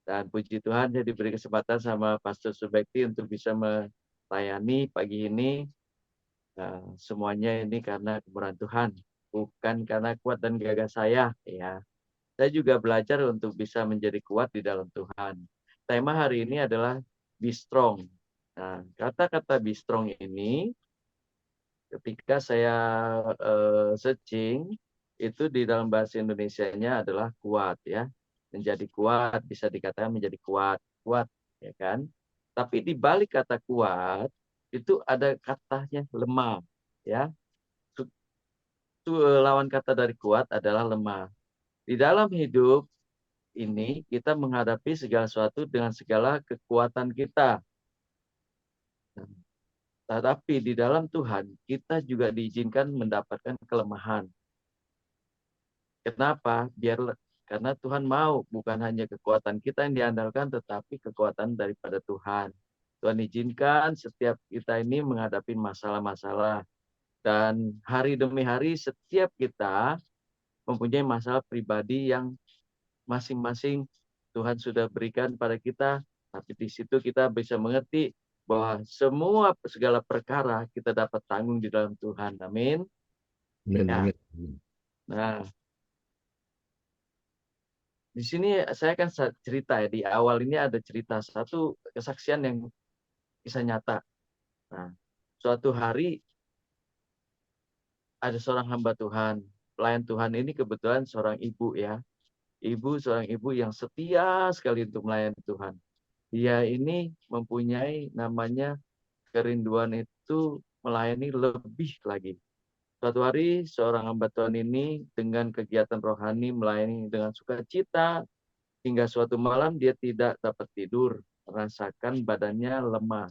Dan puji Tuhan saya diberi kesempatan sama Pastor Subekti untuk bisa melayani pagi ini. Semuanya ini karena kemurahan Tuhan, bukan karena kuat dan gagah saya. Ya, saya juga belajar untuk bisa menjadi kuat di dalam Tuhan. Tema hari ini adalah be strong. Nah, kata-kata be strong ini ketika saya searching itu di dalam bahasa Indonesianya adalah kuat ya. Menjadi kuat bisa dikatakan menjadi kuat, kuat ya kan. Tapi di balik kata kuat itu ada katanya lemah ya. Lawan kata dari kuat adalah lemah. Di dalam hidup ini kita menghadapi segala sesuatu dengan segala kekuatan kita. Tetapi di dalam Tuhan kita juga diizinkan mendapatkan kelemahan. Kenapa? Karena Tuhan mau bukan hanya kekuatan kita yang diandalkan, tetapi kekuatan daripada Tuhan. Tuhan izinkan setiap kita ini menghadapi masalah-masalah. Dan hari demi hari setiap kita mempunyai masalah pribadi yang masing-masing Tuhan sudah berikan pada kita. Tapi di situ kita bisa mengerti bahwa segala perkara kita dapat tanggung di dalam Tuhan. Amin. Amin, Ya. amin. Nah, di sini saya akan cerita ya, di awal ini ada cerita satu kesaksian yang kisah nyata. Nah, suatu hari ada seorang hamba Tuhan, pelayan Tuhan ini kebetulan seorang ibu ya. Seorang ibu yang setia sekali untuk melayani Tuhan. Dia ini mempunyai namanya kerinduan itu melayani lebih lagi. Suatu hari seorang hamba Tuhan ini dengan kegiatan rohani melayani dengan sukacita, hingga suatu malam dia tidak dapat tidur, merasakan badannya lemah.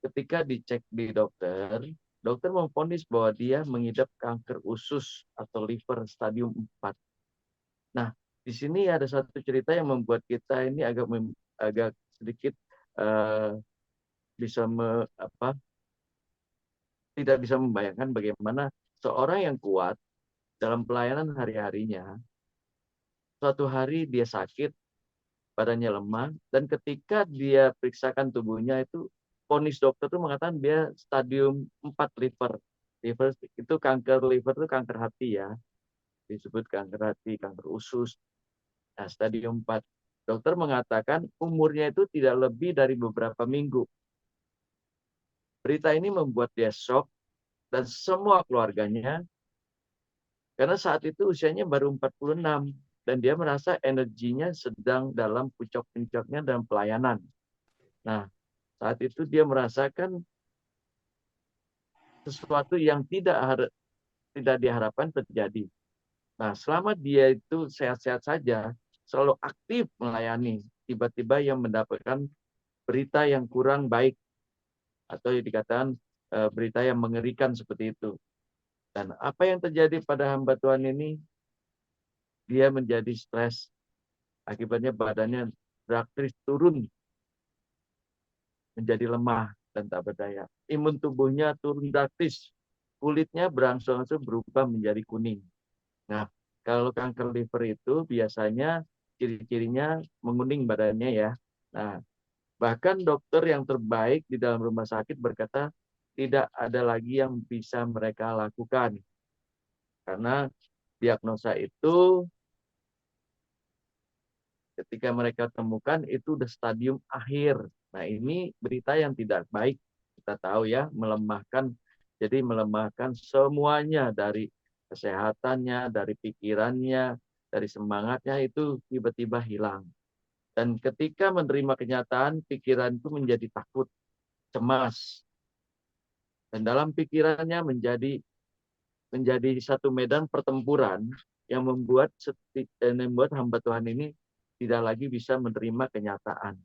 Ketika dicek di dokter, dokter memvonis bahwa dia mengidap kanker usus atau liver stadium 4. Nah, di sini ada satu cerita yang membuat kita ini agak sedikit uh, bisa tidak bisa membayangkan bagaimana seorang yang kuat dalam pelayanan hari-harinya, suatu hari dia sakit, badannya lemah, dan ketika dia periksakan tubuhnya itu, vonis dokter itu mengatakan dia stadium 4 liver. Liver itu kanker liver itu kanker hati ya, disebut kanker hati, kanker usus. Nah, stadium 4. Dokter mengatakan umurnya itu tidak lebih dari beberapa minggu. Berita ini membuat dia shock dan semua keluarganya, karena saat itu usianya baru 46 dan dia merasa energinya sedang dalam puncak-puncaknya dalam pelayanan. Nah, saat itu dia merasakan sesuatu yang tidak diharapkan terjadi. Nah, selama dia itu sehat-sehat saja, selalu aktif melayani, tiba-tiba yang mendapatkan berita yang kurang baik atau yang dikatakan berita yang mengerikan seperti itu. Dan apa yang terjadi pada hamba Tuhan ini? Dia menjadi stres, akibatnya badannya drastis turun, menjadi lemah dan tak berdaya. Imun tubuhnya turun drastis, kulitnya berangsur-angsur berubah menjadi kuning. Nah, kalau kanker liver itu biasanya ciri-cirinya menguning badannya ya. Nah, bahkan dokter yang terbaik di dalam rumah sakit berkata tidak ada lagi yang bisa mereka lakukan karena diagnosa itu ketika mereka temukan itu udah stadium akhir. Nah, ini berita yang tidak baik. Kita tahu ya, melemahkan semuanya dari kesehatannya, dari pikirannya, dari semangatnya itu tiba-tiba hilang. Dan ketika menerima kenyataan, pikiran itu menjadi takut, cemas. Dan dalam pikirannya menjadi satu medan pertempuran yang membuat hamba Tuhan ini tidak lagi bisa menerima kenyataan.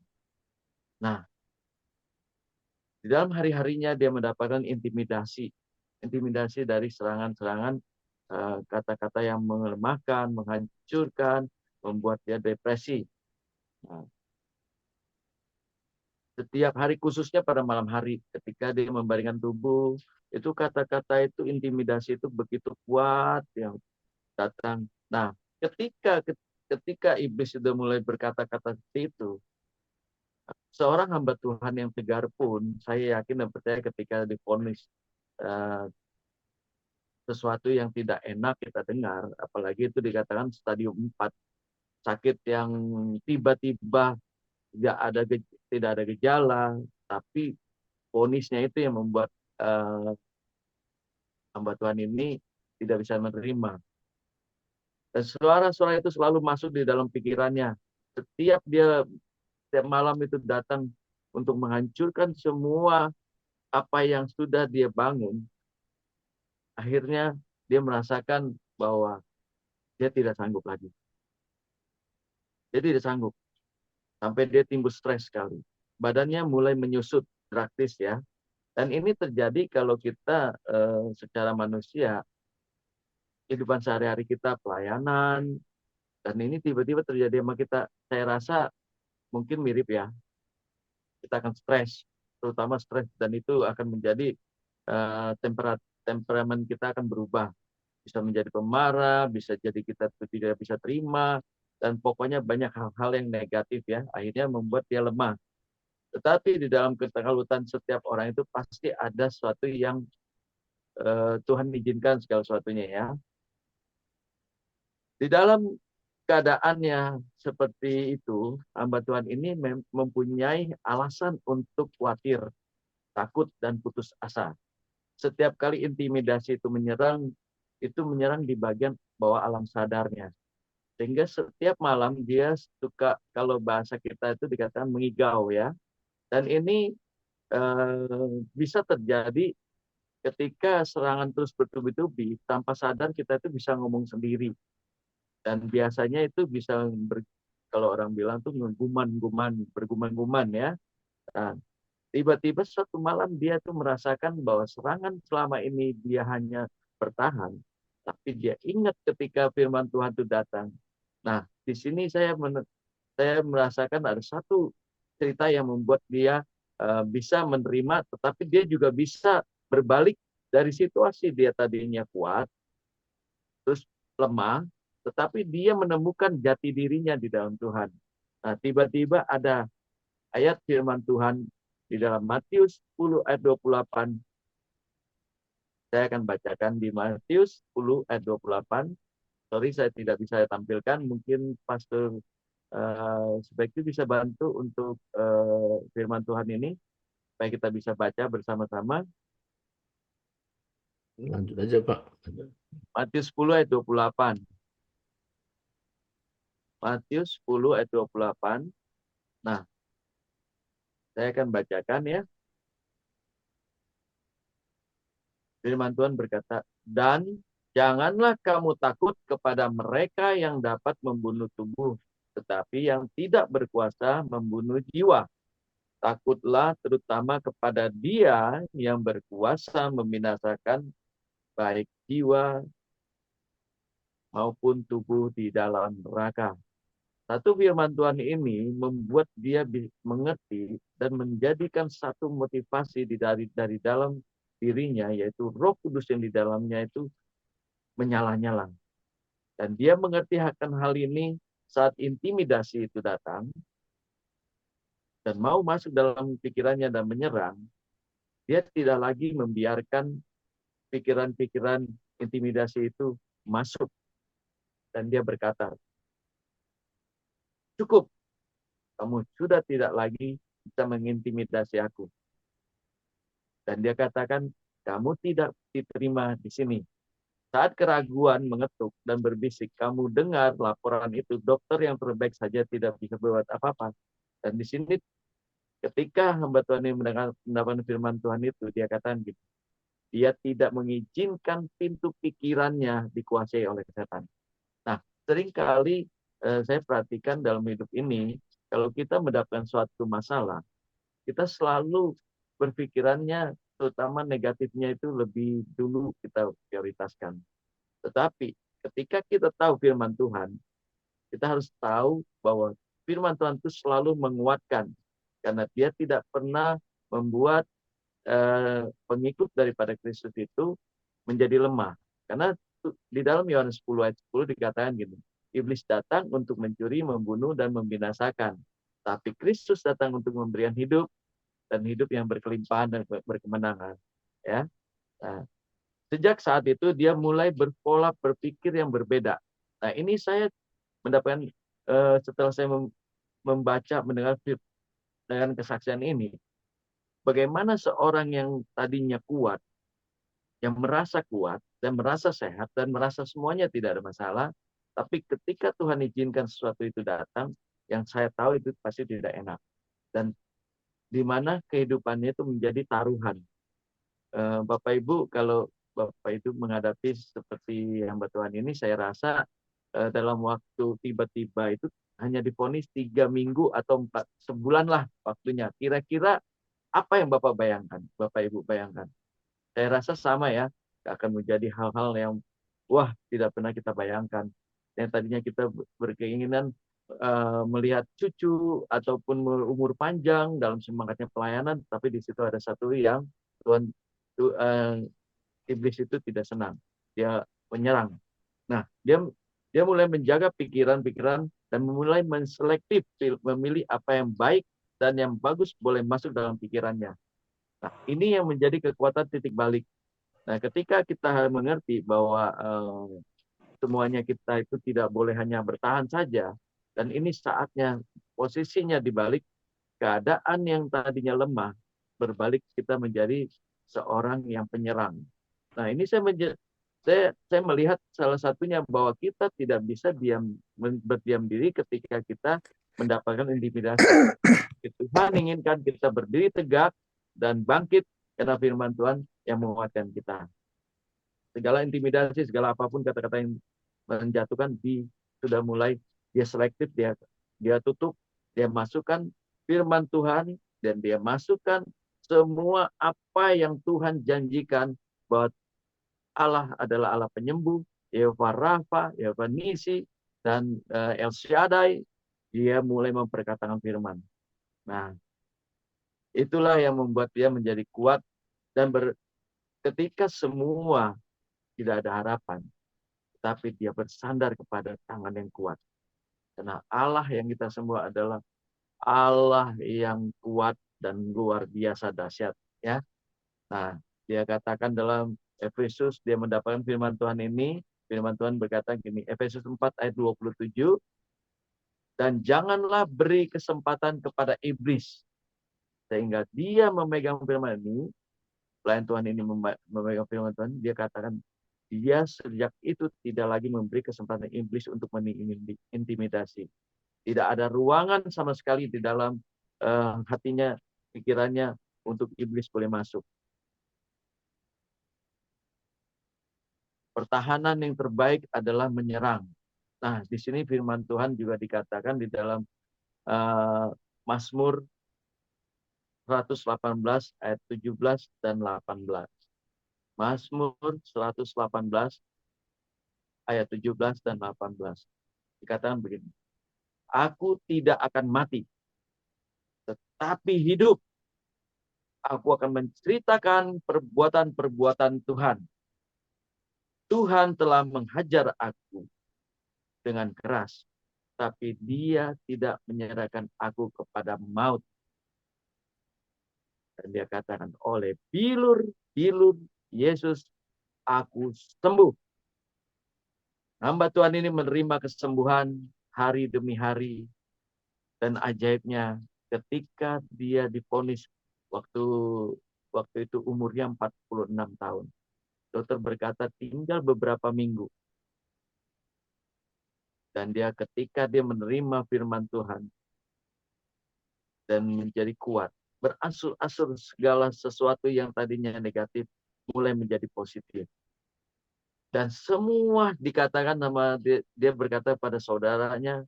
Nah, di dalam hari-harinya dia mendapatkan intimidasi dari serangan-serangan kata-kata yang melemahkan, menghancurkan, membuat dia depresi. Nah, setiap hari khususnya pada malam hari ketika dia membaringkan tubuh, itu kata-kata intimidasi itu begitu kuat yang datang. Nah, ketika ketika iblis sudah mulai berkata-kata seperti itu, seorang hamba Tuhan yang tegar pun, saya yakin dan percaya ketika divonis eh, sesuatu yang tidak enak kita dengar, apalagi itu dikatakan stadium 4, sakit yang tiba-tiba tidak ada gejala, tapi vonisnya itu yang membuat eh, hamba Tuhan ini tidak bisa menerima. Dan suara-suara itu selalu masuk di dalam pikirannya. Setiap malam itu datang untuk menghancurkan semua apa yang sudah dia bangun. Akhirnya dia merasakan bahwa dia tidak sanggup lagi. Dia tidak sanggup. Sampai dia timbul stres sekali. Badannya mulai menyusut drastis ya. Dan ini terjadi kalau kita secara manusia, kehidupan sehari-hari kita pelayanan, dan ini tiba-tiba terjadi sama kita. Saya rasa mungkin mirip ya. Kita akan stres, terutama stres, dan itu akan menjadi temperamen kita akan berubah. Bisa menjadi pemarah, bisa jadi kita tidak bisa terima, dan pokoknya banyak hal-hal yang negatif ya, akhirnya membuat dia lemah. Tetapi di dalam ketakutan setiap orang itu pasti ada sesuatu yang Tuhan izinkan segala sesuatunya ya. Di dalam keadaannya seperti itu, hamba Tuhan ini mempunyai alasan untuk khawatir, takut, dan putus asa. Setiap kali intimidasi itu menyerang di bagian bawah alam sadarnya. Sehingga setiap malam dia suka, kalau bahasa kita itu dikatakan mengigau ya. Dan ini bisa terjadi ketika serangan terus bertubi-tubi, tanpa sadar kita itu bisa ngomong sendiri. Dan biasanya itu bisa kalau orang bilang tuh berguman-guman ya. Nah, tiba-tiba suatu malam dia tuh merasakan bahwa serangan selama ini dia hanya bertahan, tapi dia ingat ketika firman Tuhan itu datang. Nah, di sini saya merasakan ada satu cerita yang membuat dia bisa menerima, tetapi dia juga bisa berbalik dari situasi dia tadinya kuat, terus lemah, tetapi dia menemukan jati dirinya di dalam Tuhan. Nah, tiba-tiba ada ayat firman Tuhan di dalam Matius 10 ayat 28. Saya akan bacakan di Matius 10 ayat 28. Sorry, saya tidak bisa tampilkan. Mungkin Pastor sebaiknya bisa bantu untuk firman Tuhan ini, supaya kita bisa baca bersama-sama. Lanjut aja, Pak. Matius 10 ayat 28. Matius 10 ayat 28. Nah, saya akan bacakan ya. Firman Tuhan berkata, dan janganlah kamu takut kepada mereka yang dapat membunuh tubuh, tetapi yang tidak berkuasa membunuh jiwa. Takutlah terutama kepada Dia yang berkuasa membinasakan baik jiwa maupun tubuh di dalam neraka. Satu firman Tuhan ini membuat dia mengerti dan menjadikan satu motivasi dari dalam dirinya, yaitu Roh Kudus yang di dalamnya itu menyala-nyala. Dan dia mengerti akan hal ini saat intimidasi itu datang dan mau masuk dalam pikirannya dan menyerang, dia tidak lagi membiarkan pikiran-pikiran intimidasi itu masuk. Dan dia berkata, cukup, kamu sudah tidak lagi bisa mengintimidasi aku. Dan dia katakan, kamu tidak diterima di sini. Saat keraguan mengetuk dan berbisik, kamu dengar laporan itu, dokter yang terbaik saja tidak bisa berbuat apa-apa. Dan di sini ketika hamba Tuhan ini mendengar firman Tuhan itu, dia katakan gitu, dia tidak mengizinkan pintu pikirannya dikuasai oleh setan. Nah, seringkali saya perhatikan dalam hidup ini, kalau kita mendapatkan suatu masalah, kita selalu berpikirannya, terutama negatifnya itu lebih dulu kita prioritaskan. Tetapi ketika kita tahu firman Tuhan, kita harus tahu bahwa firman Tuhan itu selalu menguatkan, karena dia tidak pernah membuat pengikut daripada Kristus itu menjadi lemah. Karena di dalam Yohanes 10 ayat 10 dikatakan gini, iblis datang untuk mencuri, membunuh, dan membinasakan. Tapi Kristus datang untuk memberikan hidup, dan hidup yang berkelimpahan dan berkemenangan. Ya. Nah, sejak saat itu dia mulai berpola berpikir yang berbeda. Nah, ini saya mendapatkan setelah saya membaca, mendengar dengan kesaksian ini, bagaimana seorang yang tadinya kuat, yang merasa kuat dan merasa sehat dan merasa semuanya tidak ada masalah, tapi ketika Tuhan izinkan sesuatu itu datang, yang saya tahu itu pasti tidak enak, dan di mana kehidupannya itu menjadi taruhan. Bapak Ibu, kalau Bapak Ibu menghadapi seperti hamba Tuhan ini, saya rasa dalam waktu tiba-tiba itu hanya divonis 3 minggu atau 4 sebulan lah waktunya. Kira-kira apa yang Bapak bayangkan, Bapak Ibu bayangkan? Saya rasa sama ya, akan menjadi hal-hal yang wah tidak pernah kita bayangkan. Yang tadinya kita berkeinginan melihat cucu ataupun umur panjang dalam semangatnya pelayanan, tapi di situ ada satu yang Tuhan iblis itu tidak senang, dia menyerang. Nah, dia mulai menjaga pikiran-pikiran dan mulai menselektif, memilih apa yang baik dan yang bagus boleh masuk dalam pikirannya. Nah, ini yang menjadi kekuatan titik balik. Nah, ketika kita mengerti bahwa semuanya kita itu tidak boleh hanya bertahan saja, dan ini saatnya posisinya dibalik, keadaan yang tadinya lemah, berbalik kita menjadi seorang yang penyerang. Nah, ini saya melihat salah satunya bahwa kita tidak bisa berdiam diri ketika kita mendapatkan intimidasi. Tuhan inginkan kita berdiri tegak dan bangkit karena firman Tuhan yang menguatkan kita. Segala intimidasi, segala apapun kata-kata yang menjatuhkan, sudah mulai dia selektif, dia tutup, dia masukkan firman Tuhan, dan dia masukkan semua apa yang Tuhan janjikan bahwa Allah adalah Allah penyembuh, Yehova Rafa, Yehova Nisi, dan El Shaddai. Dia mulai memperkatakan firman. Nah, itulah yang membuat dia menjadi kuat, dan ketika semua tidak ada harapan, tapi dia bersandar kepada tangan yang kuat. Karena Allah yang kita sembah adalah Allah yang kuat dan luar biasa dahsyat. Ya. Nah, dia katakan dalam Efesus, dia mendapatkan firman Tuhan ini, firman Tuhan berkata gini, Efesus 4 ayat 27, dan janganlah beri kesempatan kepada iblis, sehingga dia memegang firman ini, pelayan Tuhan ini memegang firman Tuhan, dia katakan, dia sejak itu tidak lagi memberi kesempatan iblis untuk mengintimidasi. Tidak ada ruangan sama sekali di dalam hatinya, pikirannya untuk iblis boleh masuk. Pertahanan yang terbaik adalah menyerang. Nah, di sini firman Tuhan juga dikatakan di dalam Mazmur 118 ayat 17 dan 18. Mazmur 118 ayat 17 dan 18. Dikatakan begini, aku tidak akan mati, tetapi hidup. Aku akan menceritakan perbuatan-perbuatan Tuhan. Tuhan telah menghajar aku dengan keras, tapi dia tidak menyerahkan aku kepada maut. Dan dia katakan, oleh bilur-bilur Yesus, aku sembuh. Hamba Tuhan ini menerima kesembuhan hari demi hari. Dan ajaibnya, ketika dia divonis waktu itu umurnya 46 tahun. Dokter berkata tinggal beberapa minggu. Dan ketika dia menerima firman Tuhan dan menjadi kuat, beransur-ansur segala sesuatu yang tadinya negatif mulai menjadi positif. Dan semua dikatakan sama dia berkata pada saudaranya,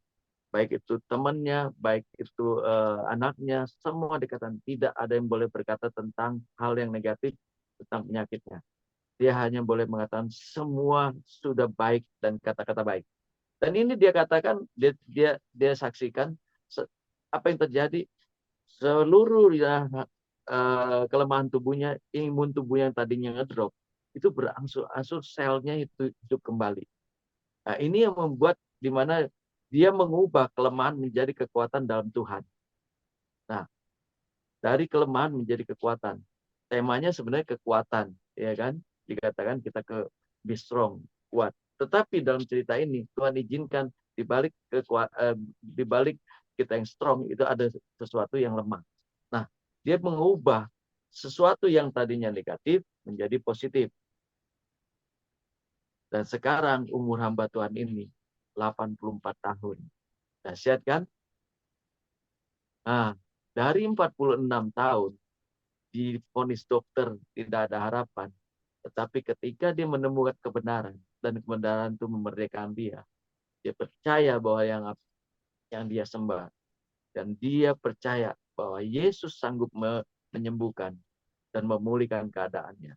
baik itu temannya, baik itu anaknya, semua dikatakan tidak ada yang boleh berkata tentang hal yang negatif tentang penyakitnya. Dia hanya boleh mengatakan semua sudah baik dan kata-kata baik. Dan ini dia katakan, dia saksikan apa yang terjadi, seluruh kelemahan tubuhnya, imun tubuh yang tadinya ngedrop, itu berangsur-angsur selnya itu hidup kembali. Nah, ini yang membuat di mana dia mengubah kelemahan menjadi kekuatan dalam Tuhan. Nah, dari kelemahan menjadi kekuatan. Temanya sebenarnya kekuatan, ya kan? Dikatakan kita be strong, kuat. Tetapi dalam cerita ini Tuhan izinkan di balik kita yang strong itu ada sesuatu yang lemah. Nah, dia mengubah sesuatu yang tadinya negatif menjadi positif. Dan sekarang umur hamba Tuhan ini 84 tahun. Dahsyat kan? Nah, dari 46 tahun divonis dokter tidak ada harapan. Tetapi ketika dia menemukan kebenaran dan kebenaran itu memerdekakan dia percaya bahwa yang dia sembah dan dia percaya bahwa Yesus sanggup menyembuhkan dan memulihkan keadaannya.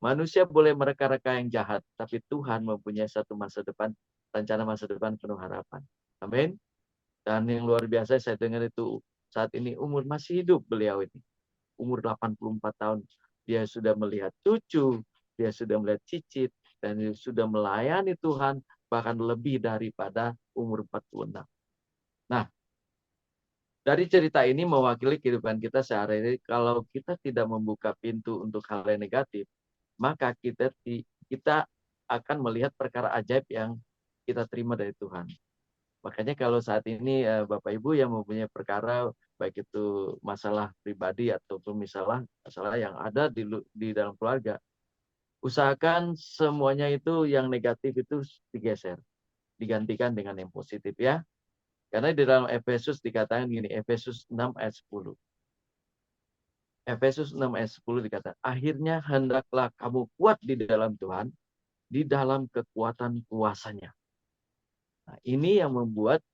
Manusia boleh mereka-reka yang jahat, tapi Tuhan mempunyai satu masa depan, rencana masa depan penuh harapan. Amin. Dan yang luar biasa saya dengar itu saat ini umur masih hidup beliau ini. Umur 84 tahun. Dia sudah melihat cucu, dia sudah melihat cicit, dan dia sudah melayani Tuhan bahkan lebih daripada umur 46. Nah, dari cerita ini mewakili kehidupan kita sehari-hari. Kalau kita tidak membuka pintu untuk hal yang negatif, maka kita akan melihat perkara ajaib yang kita terima dari Tuhan. Makanya kalau saat ini Bapak Ibu yang mempunyai perkara, baik itu masalah pribadi ataupun masalah yang ada di dalam keluarga, usahakan semuanya itu yang negatif itu digeser, digantikan dengan yang positif ya. Karena di dalam Efesus dikatakan gini, Efesus 6 ayat 10. Efesus 6 ayat 10 dikatakan, akhirnya hendaklah kamu kuat di dalam Tuhan, di dalam kekuatan kuasanya. Nah, ini yang membuat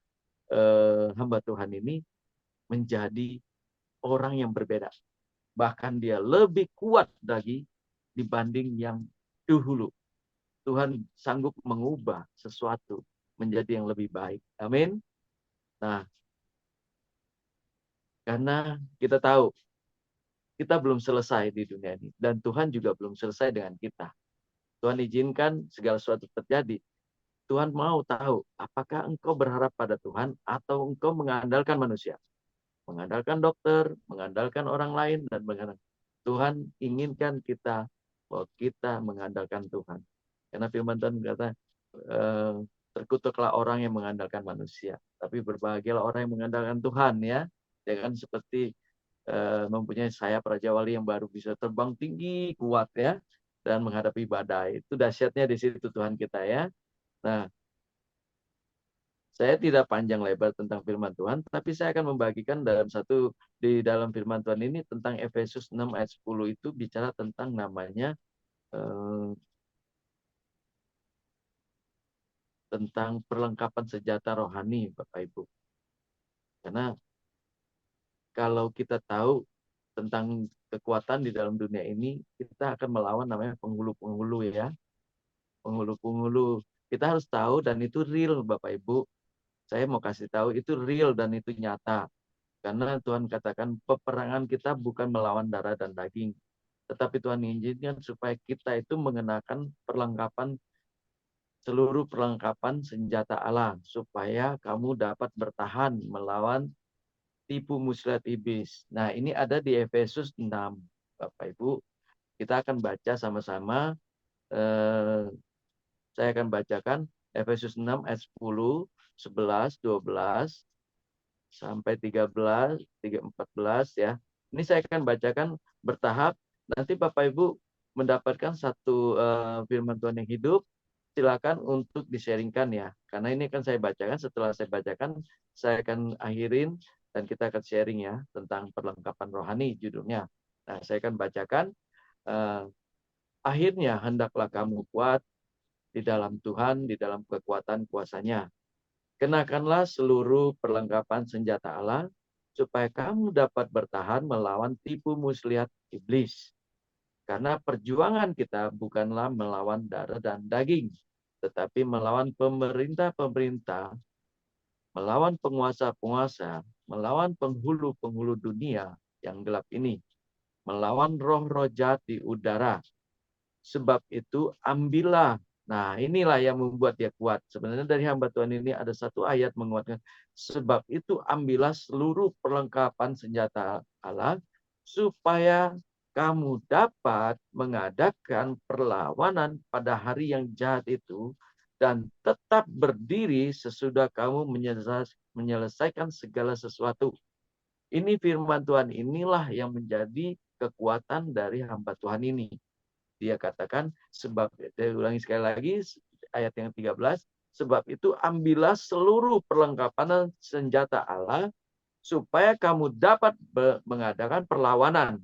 hamba Tuhan ini menjadi orang yang berbeda. Bahkan dia lebih kuat lagi dibanding yang dahulu. Tuhan sanggup mengubah sesuatu menjadi yang lebih baik. Amin. Nah, karena kita tahu kita belum selesai di dunia ini. Dan Tuhan juga belum selesai dengan kita. Tuhan izinkan segala sesuatu terjadi. Tuhan mau tahu apakah engkau berharap pada Tuhan atau engkau mengandalkan manusia. Mengandalkan dokter, mengandalkan orang lain, dan mengandalkan. Tuhan inginkan kita bahwa kita mengandalkan Tuhan. Karena firman Tuhan berkata, terkutuklah orang yang mengandalkan manusia. Tapi berbahagialah orang yang mengandalkan Tuhan ya. Jangan seperti mempunyai sayap Raja Wali yang baru bisa terbang tinggi, kuat ya. Dan menghadapi badai. Itu dahsyatnya di situ Tuhan kita ya. Nah, saya tidak panjang lebar tentang firman Tuhan, tapi saya akan membagikan di dalam firman Tuhan ini tentang Efesus 6 ayat 10 itu bicara tentang namanya tentang perlengkapan senjata rohani, Bapak Ibu. Karena kalau kita tahu tentang kekuatan di dalam dunia ini, kita akan melawan namanya penghulu-penghulu ya. Penghulu-penghulu. Kita harus tahu dan itu real, Bapak Ibu. Saya mau kasih tahu itu real dan itu nyata. Karena Tuhan katakan peperangan kita bukan melawan darah dan daging. Tetapi Tuhan izinkan supaya kita itu mengenakan seluruh perlengkapan senjata Allah. Supaya kamu dapat bertahan melawan tipu muslihat iblis. Nah ini ada di Efesus 6. Bapak Ibu, kita akan baca sama-sama. Saya akan bacakan Efesus 6 ayat 10, 11, 12, sampai 13, 14 ya. Ini saya akan bacakan bertahap. Nanti Bapak Ibu mendapatkan satu firman Tuhan yang hidup. Silakan untuk di-sharingkan ya. Karena ini akan saya bacakan. Setelah saya bacakan, saya akan akhirin dan kita akan sharing ya tentang perlengkapan rohani judulnya. Nah, saya akan bacakan. Akhirnya hendaklah kamu kuat di dalam Tuhan, di dalam kekuatan kuasanya. Kenakanlah seluruh perlengkapan senjata Allah, supaya kamu dapat bertahan melawan tipu muslihat iblis. Karena perjuangan kita bukanlah melawan darah dan daging, tetapi melawan pemerintah-pemerintah, melawan penguasa-penguasa, melawan penghulu-penghulu dunia yang gelap ini, melawan roh-roh jahat di udara. Sebab itu ambillah Nah, inilah yang membuat dia kuat. Sebenarnya dari hamba Tuhan ini ada satu ayat menguatkan. Sebab itu ambillah seluruh perlengkapan senjata Allah, supaya kamu dapat mengadakan perlawanan pada hari yang jahat itu, dan tetap berdiri sesudah kamu menyelesaikan segala sesuatu. Ini firman Tuhan, inilah yang menjadi kekuatan dari hamba Tuhan ini. Dia katakan, sebab, saya ulangi sekali lagi, ayat yang 13, sebab itu ambillah seluruh perlengkapan senjata Allah, supaya kamu dapat mengadakan perlawanan.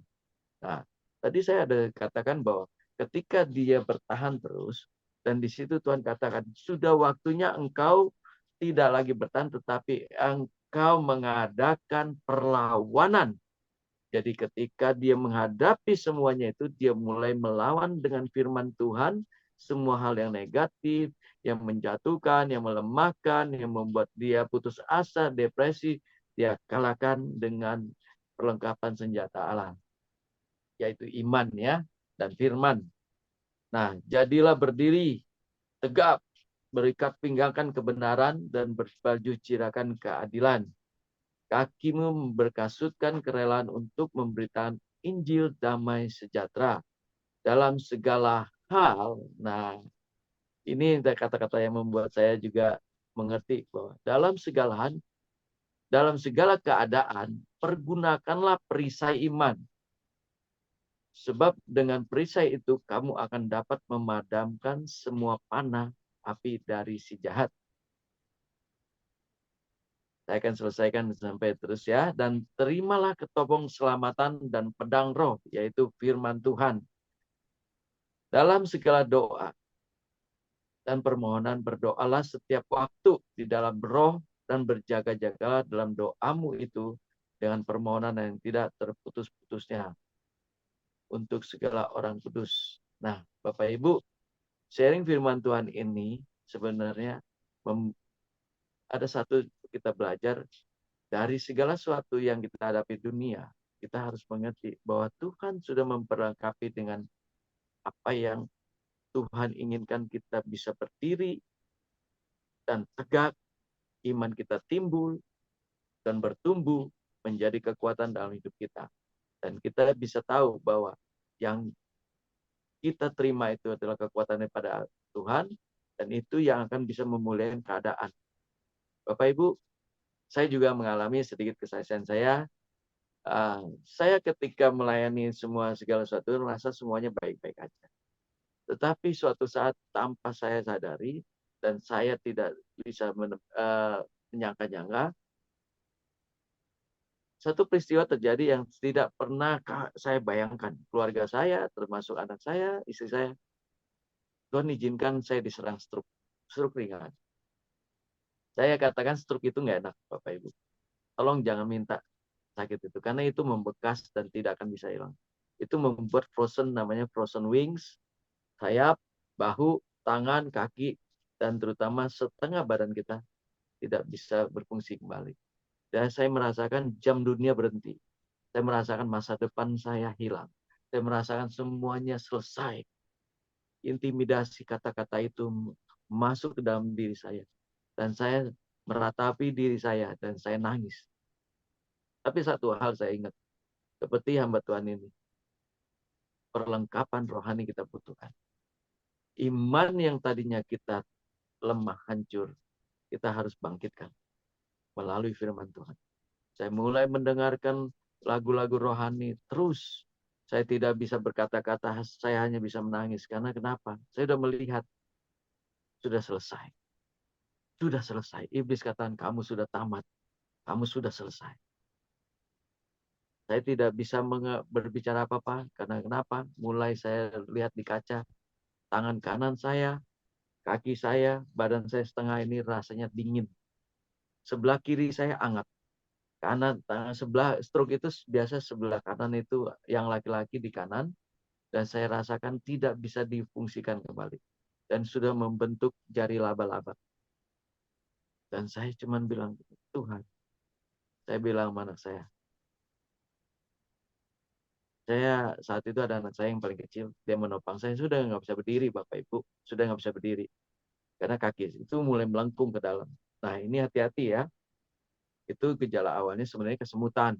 Nah, tadi saya ada katakan bahwa ketika dia bertahan terus, dan di situ Tuhan katakan, sudah waktunya engkau tidak lagi bertahan, tetapi engkau mengadakan perlawanan. Jadi ketika dia menghadapi semuanya itu, dia mulai melawan dengan firman Tuhan, semua hal yang negatif, yang menjatuhkan, yang melemahkan, yang membuat dia putus asa, depresi, dia kalahkan dengan perlengkapan senjata Allah, yaitu iman ya, dan firman. Nah, jadilah berdiri tegap, berikat pinggangkan kebenaran, dan berbaju cirakan keadilan. Kakimu berkasutkan kerelaan untuk memberitakan Injil damai sejahtera dalam segala hal. Nah, ini kata-kata yang membuat saya juga mengerti bahwa dalam segala keadaan, pergunakanlah perisai iman. Sebab dengan perisai itu kamu akan dapat memadamkan semua panah api dari si jahat. Saya akan selesaikan sampai terus ya. Dan terimalah ketopong keselamatan dan pedang roh, yaitu firman Tuhan. Dalam segala doa dan permohonan berdoalah setiap waktu di dalam roh, dan berjaga-jagalah dalam doamu itu dengan permohonan yang tidak terputus-putusnya untuk segala orang kudus. Nah, Bapak Ibu, sharing firman Tuhan ini sebenarnya ada satu kita belajar. Dari segala sesuatu yang kita hadapi dunia, kita harus mengerti bahwa Tuhan sudah memperlengkapi dengan apa yang Tuhan inginkan kita bisa berdiri dan tegak, iman kita timbul dan bertumbuh menjadi kekuatan dalam hidup kita. Dan kita bisa tahu bahwa yang kita terima itu adalah kekuatan daripada Tuhan, dan itu yang akan bisa memuliakan keadaan. Bapak Ibu, saya juga mengalami sedikit kesaksian saya. Saya ketika melayani segala sesuatu merasa semuanya baik-baik aja. Tetapi suatu saat tanpa saya sadari dan saya tidak bisa menyangka-nyangka, satu peristiwa terjadi yang tidak pernah saya bayangkan. Keluarga saya, termasuk anak saya, istri saya, Tuhan izinkan saya diserang stroke ringan. Saya katakan stroke itu nggak enak, Bapak Ibu. Tolong jangan minta sakit itu, karena itu membekas dan tidak akan bisa hilang. Itu membuat namanya frozen wings, sayap, bahu, tangan, kaki, dan terutama setengah badan kita tidak bisa berfungsi kembali. Dan saya merasakan jam dunia berhenti. Saya merasakan masa depan saya hilang. Saya merasakan semuanya selesai. Intimidasi kata-kata itu masuk ke dalam diri saya. Dan saya meratapi diri saya dan saya nangis. Tapi satu hal saya ingat, seperti hamba Tuhan ini, perlengkapan rohani kita butuhkan. Iman yang tadinya kita lemah, hancur, kita harus bangkitkan melalui firman Tuhan. Saya mulai mendengarkan lagu-lagu rohani terus. Saya tidak bisa berkata-kata, saya hanya bisa menangis. Karena kenapa? Saya sudah melihat, sudah selesai. Sudah selesai. Iblis katakan, kamu sudah tamat. Kamu sudah selesai. Saya tidak bisa berbicara apa-apa. Karena kenapa? Mulai saya lihat di kaca, tangan kanan saya, kaki saya, badan saya setengah ini rasanya dingin. Sebelah kiri saya hangat. Kanan, tangan sebelah stroke itu biasa sebelah kanan itu yang laki-laki di kanan, dan saya rasakan tidak bisa difungsikan kembali. Dan sudah membentuk jari laba-laba. Dan saya cuma bilang, Tuhan, saya bilang sama anak saya, Saya saat itu ada anak saya yang paling kecil, dia menopang saya, sudah nggak bisa berdiri Bapak Ibu, sudah nggak bisa berdiri. Karena kaki itu mulai melengkung ke dalam. Nah ini hati-hati ya, itu gejala awalnya sebenarnya kesemutan.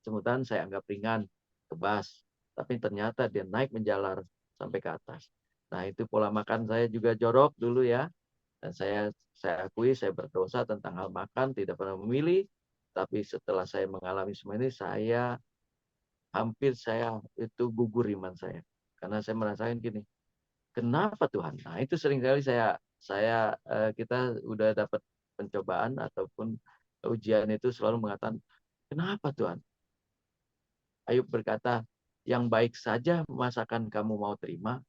Kesemutan saya anggap ringan, kebas, tapi ternyata dia naik menjalar sampai ke atas. Nah itu pola makan saya juga jorok dulu ya, dan saya akui saya berdosa tentang hal makan, tidak pernah memilih, tapi setelah saya mengalami semua ini, saya itu gugur iman saya. Karena saya merasakan gini, kenapa Tuhan? Nah, itu sering kali kita udah dapat pencobaan ataupun ujian itu selalu mengatakan, kenapa Tuhan? Ayub berkata, yang baik saja masakan kamu mau terima,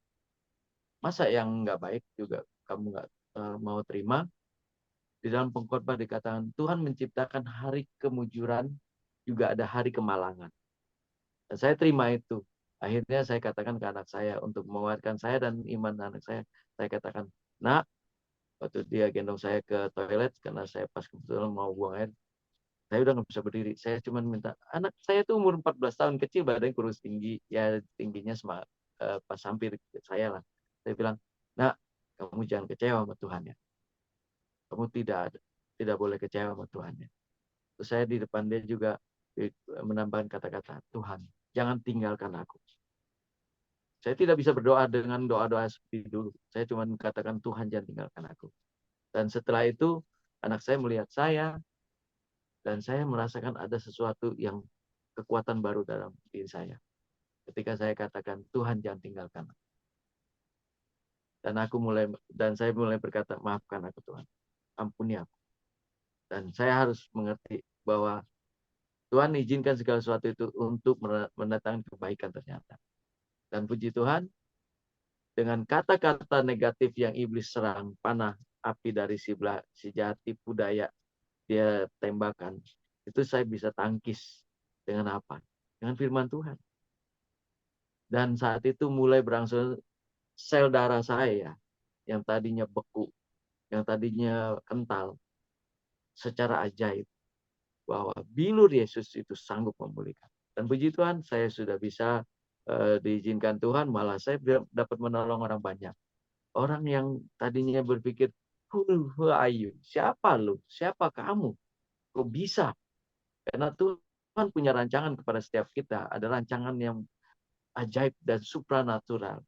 masa yang nggak baik juga kamu nggak mau terima? Di dalam pengkhotbah dikatakan, Tuhan menciptakan hari kemujuran, juga ada hari kemalangan. Dan saya terima itu. Akhirnya saya katakan ke anak saya untuk menguatkan saya dan iman anak saya katakan, nak, waktu dia gendong saya ke toilet karena saya pas kebetulan mau buang air, saya udah nggak bisa berdiri. Saya cuma minta, anak saya tuh umur 14 tahun kecil, badannya kurus tinggi, ya tingginya pas hampir saya lah. Saya bilang, nak, kamu jangan kecewa sama Tuhan ya. Kamu tidak boleh kecewa sama Tuhan ya. Terus saya di depan dia juga menambahkan kata-kata, Tuhan, jangan tinggalkan aku. Saya tidak bisa berdoa dengan doa-doa seperti dulu. Saya cuma katakan, Tuhan jangan tinggalkan aku. Dan setelah itu, anak saya melihat saya, dan saya merasakan ada sesuatu yang kekuatan baru dalam diri saya. Ketika saya katakan, Tuhan jangan tinggalkan aku. Dan saya mulai berkata, maafkan aku Tuhan. Ampuni aku. Dan saya harus mengerti bahwa Tuhan izinkan segala sesuatu itu untuk mendatangkan kebaikan ternyata. Dan puji Tuhan, dengan kata-kata negatif yang iblis serang, panah api dari si jahat tipu daya dia tembakan, itu saya bisa tangkis dengan apa? Dengan firman Tuhan. Dan saat itu mulai berangsur sel darah saya yang tadinya beku, yang tadinya kental, secara ajaib bahwa bilur Yesus itu sanggup memulihkan. Dan puji Tuhan, saya sudah bisa diizinkan Tuhan, malah saya dapat menolong orang banyak. Orang yang tadinya berpikir, who are you? Siapa lu? Siapa kamu? Kok bisa? Karena Tuhan punya rancangan kepada setiap kita. Ada rancangan yang ajaib dan supranatural.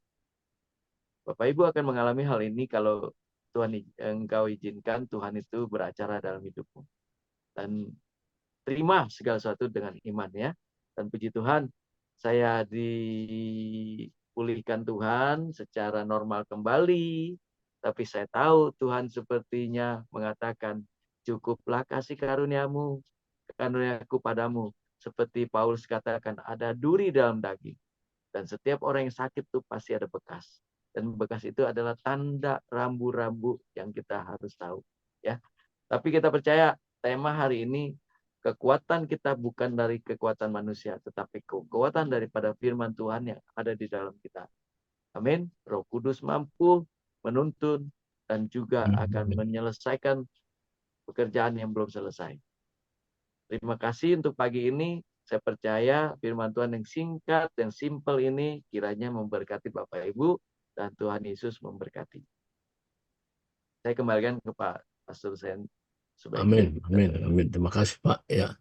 Bapak Ibu akan mengalami hal ini kalau engkau izinkan Tuhan itu beracara dalam hidupmu. Dan terima segala sesuatu dengan iman ya. Dan puji Tuhan, saya dipulihkan Tuhan secara normal kembali. Tapi saya tahu Tuhan sepertinya mengatakan, cukuplah kasih karuniamu, karuniaku padamu. Seperti Paulus katakan, ada duri dalam daging. Dan setiap orang yang sakit itu pasti ada bekas. Dan bekas itu adalah tanda rambu-rambu yang kita harus tahu. Ya, tapi kita percaya tema hari ini, kekuatan kita bukan dari kekuatan manusia, tetapi kekuatan daripada firman Tuhan yang ada di dalam kita. Amin. Roh Kudus mampu menuntun dan juga akan menyelesaikan pekerjaan yang belum selesai. Terima kasih untuk pagi ini. Saya percaya firman Tuhan yang singkat, yang simpel ini kiranya memberkati Bapak Ibu dan Tuhan Yesus memberkati. Saya kembalikan ke Pak Pastor Sen sebaiknya. Amin, amin, amin. Terima kasih Pak. Ya,